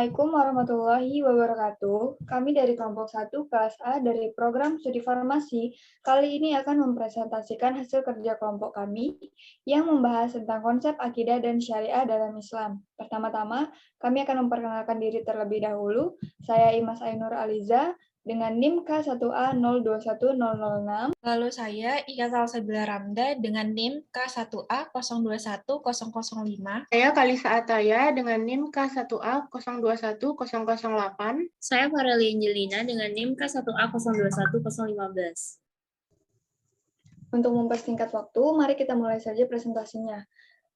Assalamualaikum warahmatullahi wabarakatuh. Kami dari kelompok 1 kelas A dari program studi farmasi kali ini akan mempresentasikan hasil kerja kelompok kami yang membahas tentang konsep akidah dan syariah dalam Islam. Pertama-tama, kami akan memperkenalkan diri terlebih dahulu. Saya Imas Ainur Aliza dengan NIM K1A021006. Lalu saya Ika Salsabila Ramda dengan NIM K1A021005. Saya Kalisa Ataya dengan NIM K1A021008. Saya Fareli Angelina dengan NIM K1A021015. Untuk mempersingkat waktu, mari kita mulai saja presentasinya.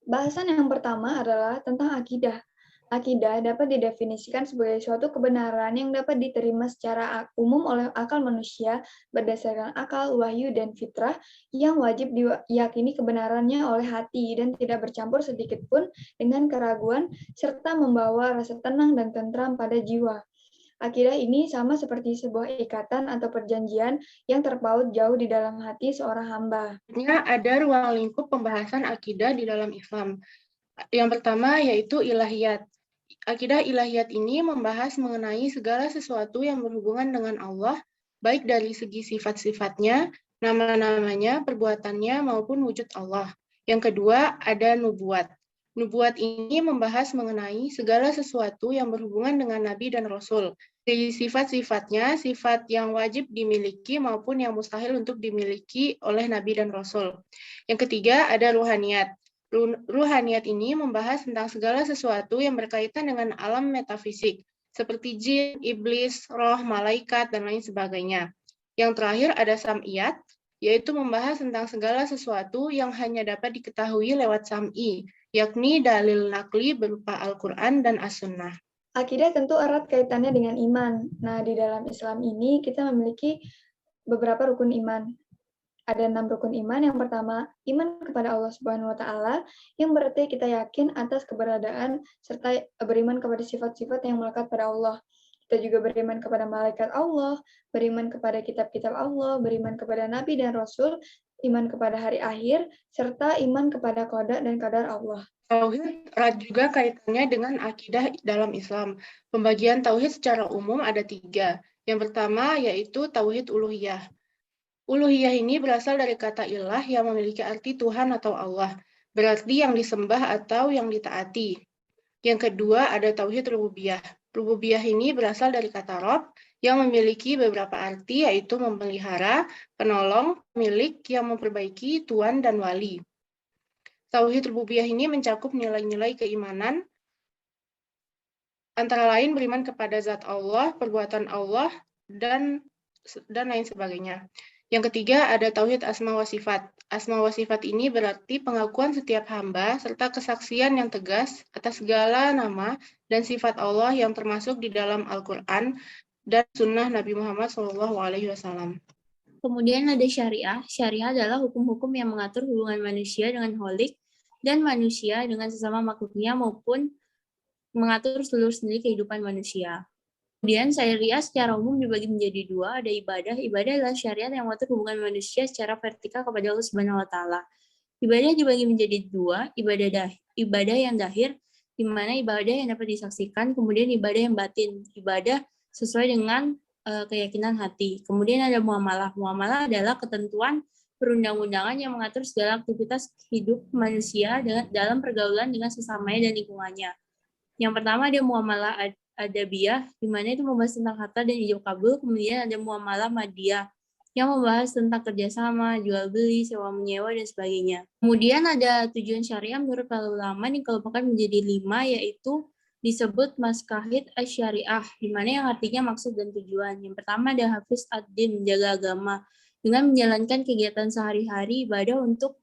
Bahasan yang pertama adalah tentang akidah. Akidah dapat didefinisikan sebagai suatu kebenaran yang dapat diterima secara umum oleh akal manusia berdasarkan akal, wahyu, dan fitrah yang wajib diyakini kebenarannya oleh hati dan tidak bercampur sedikitpun dengan keraguan serta membawa rasa tenang dan tentram pada jiwa. Akidah ini sama seperti sebuah ikatan atau perjanjian yang terpaut jauh di dalam hati seorang hamba. Ada ruang lingkup pembahasan akidah di dalam Islam. Yang pertama yaitu ilahiyat. Akidah ilahiyat ini membahas mengenai segala sesuatu yang berhubungan dengan Allah, baik dari segi sifat-sifatnya, nama-namanya, perbuatannya, maupun wujud Allah. Yang kedua, ada nubuat. Nubuat ini membahas mengenai segala sesuatu yang berhubungan dengan Nabi dan Rasul. Dari sifat-sifatnya, sifat yang wajib dimiliki maupun yang mustahil untuk dimiliki oleh Nabi dan Rasul. Yang ketiga, ada ruhaniyat. Ruhaniyat ini membahas tentang segala sesuatu yang berkaitan dengan alam metafisik, seperti jin, iblis, roh, malaikat, dan lain sebagainya. Yang terakhir ada sam'iyat, yaitu membahas tentang segala sesuatu yang hanya dapat diketahui lewat sam'i, yakni dalil nakli berupa Al-Quran dan As-Sunnah. Akidah tentu erat kaitannya dengan iman. Nah, di dalam Islam ini kita memiliki beberapa rukun iman. Ada 6 rukun iman. Yang pertama, iman kepada Allah Subhanahu wa Ta'ala, yang berarti kita yakin atas keberadaan serta beriman kepada sifat-sifat yang melekat pada Allah. Kita juga beriman kepada malaikat Allah, beriman kepada kitab-kitab Allah, beriman kepada Nabi dan Rasul, iman kepada hari akhir, serta iman kepada qada dan qadar Allah. Tauhid erat juga kaitannya dengan akidah dalam Islam. Pembagian tauhid secara umum ada 3. Yang pertama yaitu tauhid uluhiyah. Uluhiyah ini berasal dari kata ilah yang memiliki arti Tuhan atau Allah, berarti yang disembah atau yang ditaati. Yang kedua ada tauhid rububiyah. Rububiyah ini berasal dari kata Rob yang memiliki beberapa arti, yaitu memelihara, penolong, milik yang memperbaiki, tuan, dan wali. Tauhid rububiyah ini mencakup nilai-nilai keimanan, antara lain beriman kepada zat Allah, perbuatan Allah, dan lain sebagainya. Yang ketiga ada tauhid asma wa sifat. Asma wa sifat ini berarti pengakuan setiap hamba serta kesaksian yang tegas atas segala nama dan sifat Allah yang termasuk di dalam Al-Quran dan Sunnah Nabi Muhammad SAW. Kemudian ada syariah. Syariah adalah hukum-hukum yang mengatur hubungan manusia dengan Khalik dan manusia dengan sesama makhluknya maupun mengatur seluruh sendiri kehidupan manusia. Kemudian syariah secara umum dibagi menjadi 2, ada ibadah. Ibadah adalah syariat yang mengatur hubungan manusia secara vertikal kepada Allah Subhanahu wa Ta'ala. Ibadah dibagi menjadi 2, ibadah yang zahir, di mana ibadah yang dapat disaksikan, kemudian ibadah yang batin, ibadah sesuai dengan keyakinan hati. Kemudian ada muamalah. Muamalah adalah ketentuan perundang-undangan yang mengatur segala aktivitas hidup manusia dalam pergaulan dengan sesamanya dan lingkungannya. Yang pertama ada muamalah adabiyah, di mana itu membahas tentang harta dan ijab kabul. Kemudian ada muamalah madiyah, yang membahas tentang kerjasama, jual beli, sewa menyewa, dan sebagainya. Kemudian ada tujuan syariah menurut para ulama yang dikelompokkan menjadi 5, yaitu disebut maskahid asy-syariah, di mana yang artinya maksud dan tujuan. Yang pertama ada hafiz ad-din, menjaga agama, dengan menjalankan kegiatan sehari-hari ibadah untuk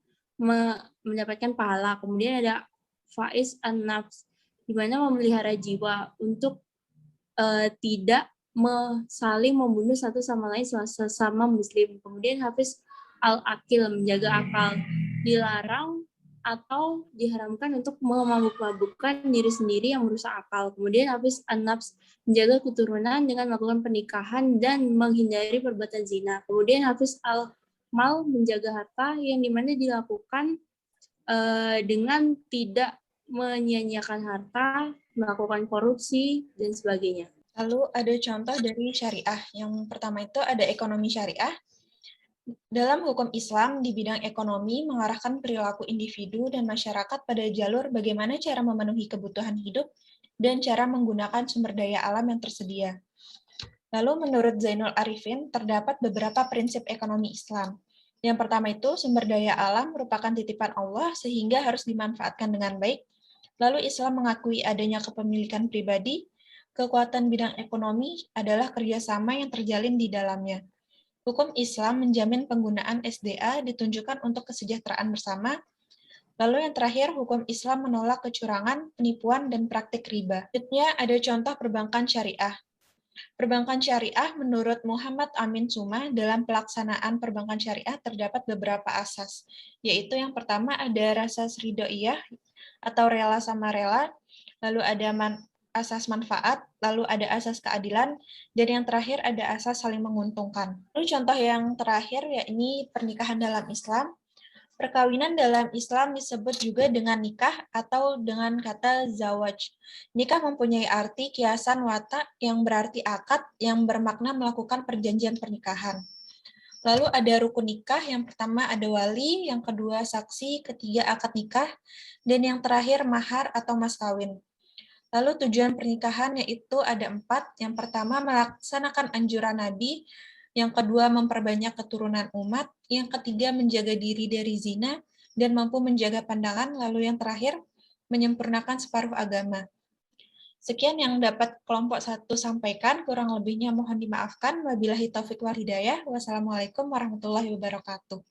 mendapatkan pahala. Kemudian ada faiz an-nafs, di mana memelihara jiwa untuk tidak saling membunuh satu sama lain sesama muslim. Kemudian hafiz al-akil, menjaga akal, dilarang atau diharamkan untuk memabuk-mabukkan diri sendiri yang merusak akal. Kemudian hafiz an-nafs, menjaga keturunan dengan melakukan pernikahan dan menghindari perbuatan zina. Kemudian hafiz al-mal, menjaga harta yang dimana dilakukan dengan tidak menyia-nyiakan harta melakukan korupsi, dan sebagainya. Lalu ada contoh dari syariah. Yang pertama itu ada ekonomi syariah. Dalam hukum Islam di bidang ekonomi mengarahkan perilaku individu dan masyarakat pada jalur bagaimana cara memenuhi kebutuhan hidup dan cara menggunakan sumber daya alam yang tersedia. Lalu menurut Zainul Arifin terdapat beberapa prinsip ekonomi Islam. Yang pertama itu sumber daya alam merupakan titipan Allah sehingga harus dimanfaatkan dengan baik. Lalu Islam mengakui adanya kepemilikan pribadi. Kekuatan bidang ekonomi adalah kerjasama yang terjalin di dalamnya. Hukum Islam menjamin penggunaan SDA ditunjukkan untuk kesejahteraan bersama. Lalu yang terakhir, hukum Islam menolak kecurangan, penipuan, dan praktik riba. Selanjutnya ada contoh perbankan syariah. Perbankan syariah menurut Muhammad Amin Sumah dalam pelaksanaan perbankan syariah terdapat beberapa asas, yaitu yang pertama ada asas ridhoiyah atau rela sama rela, lalu ada asas manfaat, lalu ada asas keadilan, dan yang terakhir ada asas saling menguntungkan. Lalu contoh yang terakhir yakni pernikahan dalam Islam. Perkawinan dalam Islam disebut juga dengan nikah atau dengan kata zawaj. Nikah mempunyai arti kiasan wata yang berarti akad yang bermakna melakukan perjanjian pernikahan. Lalu ada rukun nikah, yang pertama ada wali, yang kedua saksi, ketiga akad nikah, dan yang terakhir mahar atau mas kawin. Lalu tujuan pernikahan yaitu ada 4. Yang pertama melaksanakan anjuran Nabi, yang kedua memperbanyak keturunan umat, yang ketiga menjaga diri dari zina, dan mampu menjaga pandangan, lalu yang terakhir menyempurnakan separuh agama. Sekian yang dapat kelompok 1 sampaikan, kurang lebihnya mohon dimaafkan. Wabillahi taufik wal hidayah. Wassalamualaikum warahmatullahi wabarakatuh.